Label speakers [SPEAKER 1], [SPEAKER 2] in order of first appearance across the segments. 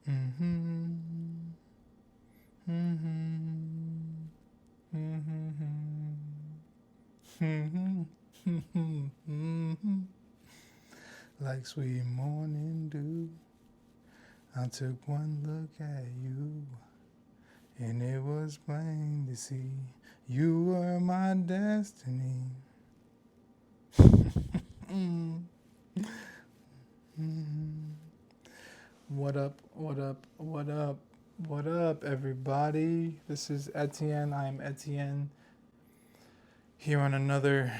[SPEAKER 1] Mm-hmm. Mm-hmm. Mm-hmm. Mm-hmm. Mm-hmm. Like sweet morning dew, I took one look at you, and it was plain to see you were my destiny. Mm. Mm. What up? What up? What up? What up, everybody? This is Etienne. I'm Etienne. Here on another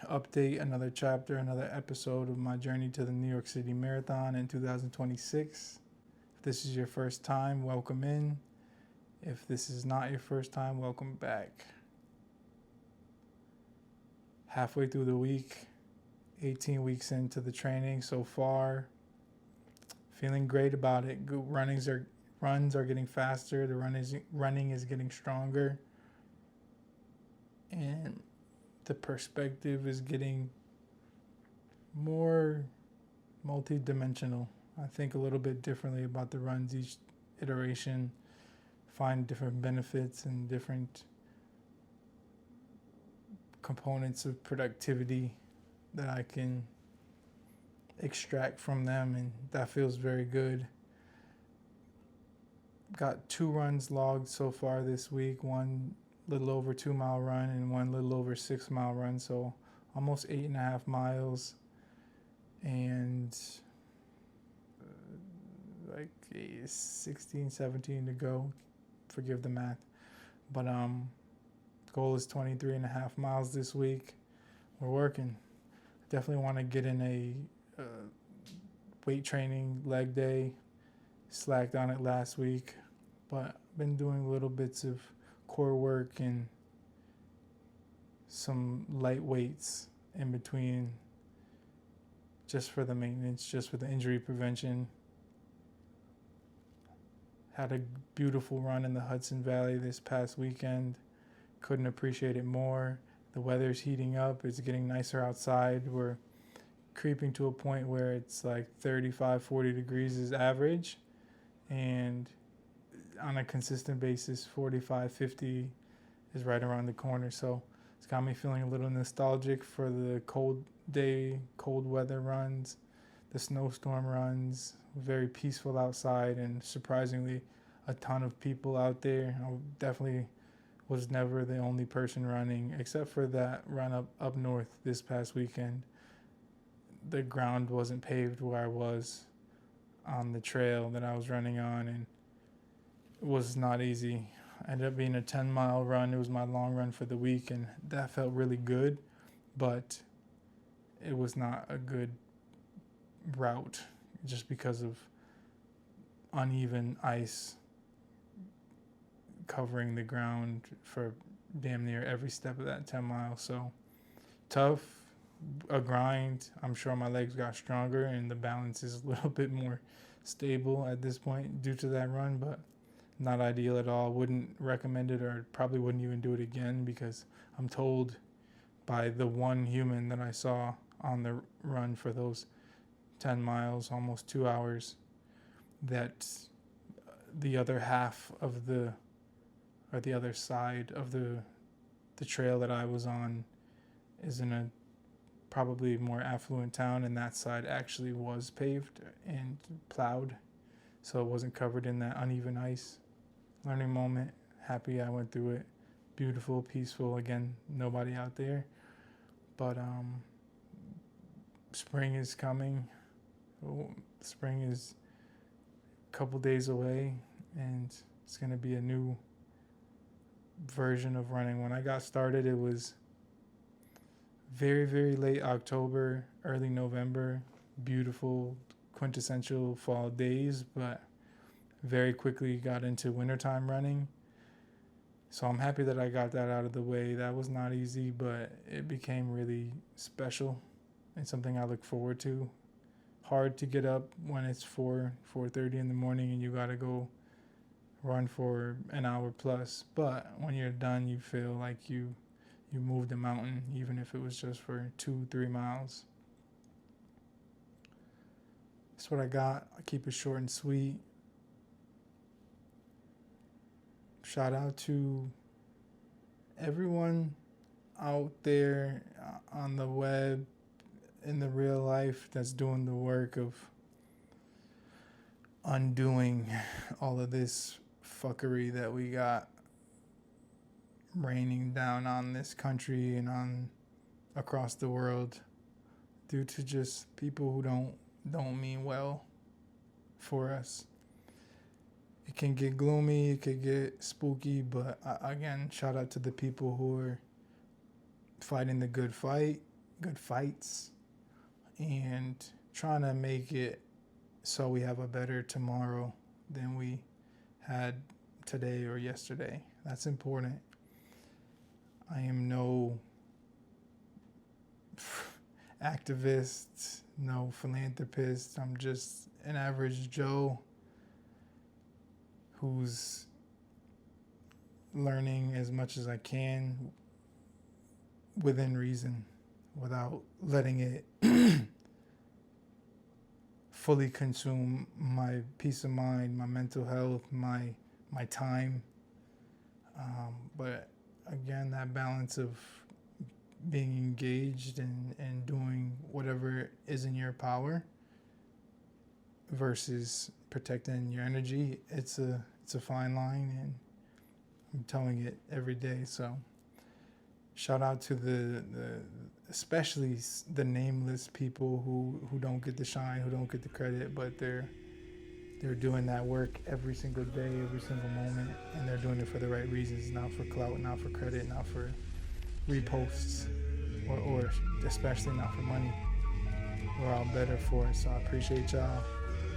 [SPEAKER 1] update, another chapter, another episode of my journey to the New York City Marathon in 2026. If this is your first time, welcome in. If this is not your first time, welcome back. Halfway through the week, 18 weeks into the training so far. Feeling great about it. Runs are getting faster. The running is getting stronger, and the perspective is getting more multi-dimensional. I think a little bit differently about the runs each iteration. Find different benefits and different components of productivity that I can extract from them, and that feels very good. Got 2 runs logged so far this week, one little over 2 mile run and one little over 6 mile run, so almost 8.5 miles, and like 16, 17 to go. Forgive the math, but goal is 23.5 miles this week. We're working. Definitely want to get in a weight training leg day. Slacked on it last week, but I've been doing little bits of core work and some light weights in between, just for the maintenance, just for the injury prevention. Had a beautiful run in the Hudson Valley this past weekend. Couldn't appreciate it more. The weather's heating up. It's getting nicer outside. We're creeping to a point where it's like 35, 40 degrees is average. And on a consistent basis, 45, 50 is right around the corner. So it's got me feeling a little nostalgic for the cold day, cold weather runs, the snowstorm runs. Very peaceful outside, and surprisingly a ton of people out there. I definitely was never the only person running, except for that run up north this past weekend. The ground wasn't paved where I was on the trail that I was running on, and it was not easy. Ended up being a 10-mile run. It was my long run for the week, and that felt really good, but it was not a good route just because of uneven ice covering the ground for damn near every step of that 10 miles. So tough, a grind. I'm sure my legs got stronger and the balance is a little bit more stable at this point due to that run, but not ideal at all. Wouldn't recommend it, or probably wouldn't even do it again, because I'm told by the one human that I saw on the run for those 10 miles, almost 2 hours, that the other half of the other side of the trail that I was on is in a probably more affluent town, and that side actually was paved and plowed, so it wasn't covered in that uneven ice. Learning moment. Happy I went through it. Beautiful, peaceful. Again, nobody out there, but spring is coming. Spring is a couple days away, and it's going to be a new version of running. When I got started, it was very, very late October, early November. Beautiful, quintessential fall days, but very quickly got into wintertime running. So I'm happy that I got that out of the way. That was not easy, but it became really special and something I look forward to. Hard to get up when it's 4:30 in the morning and you gotta go run for an hour plus. But when you're done, you feel like you moved a mountain, even if it was just for 2-3 miles. That's what I got. I keep it short and sweet. shout out to everyone out there on the web, in the real life, that's doing the work of undoing all of this fuckery that we got raining down on this country and on across the world due to just people who don't mean well for us. It can get gloomy, it could get spooky, but again, shout out to the people who are fighting the good fights, and trying to make it so we have a better tomorrow than we had today or yesterday. That's important. I am no activist, no philanthropist. I'm just an average Joe who's learning as much as I can within reason, without letting it fully consume my peace of mind, my mental health, my time. But again, that balance of being engaged and doing whatever is in your power versus protecting your energy, it's a fine line, and I'm telling it every day. So shout out to the especially the nameless people who don't get the shine, who don't get the credit, but they're doing that work every single day, every single moment, and they're doing it for the right reasons, not for clout, not for credit, not for reposts, or especially not for money. We're all better for it. So I appreciate y'all.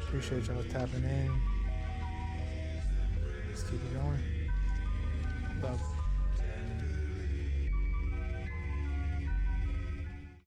[SPEAKER 1] Appreciate y'all tapping in. Let's keep it going.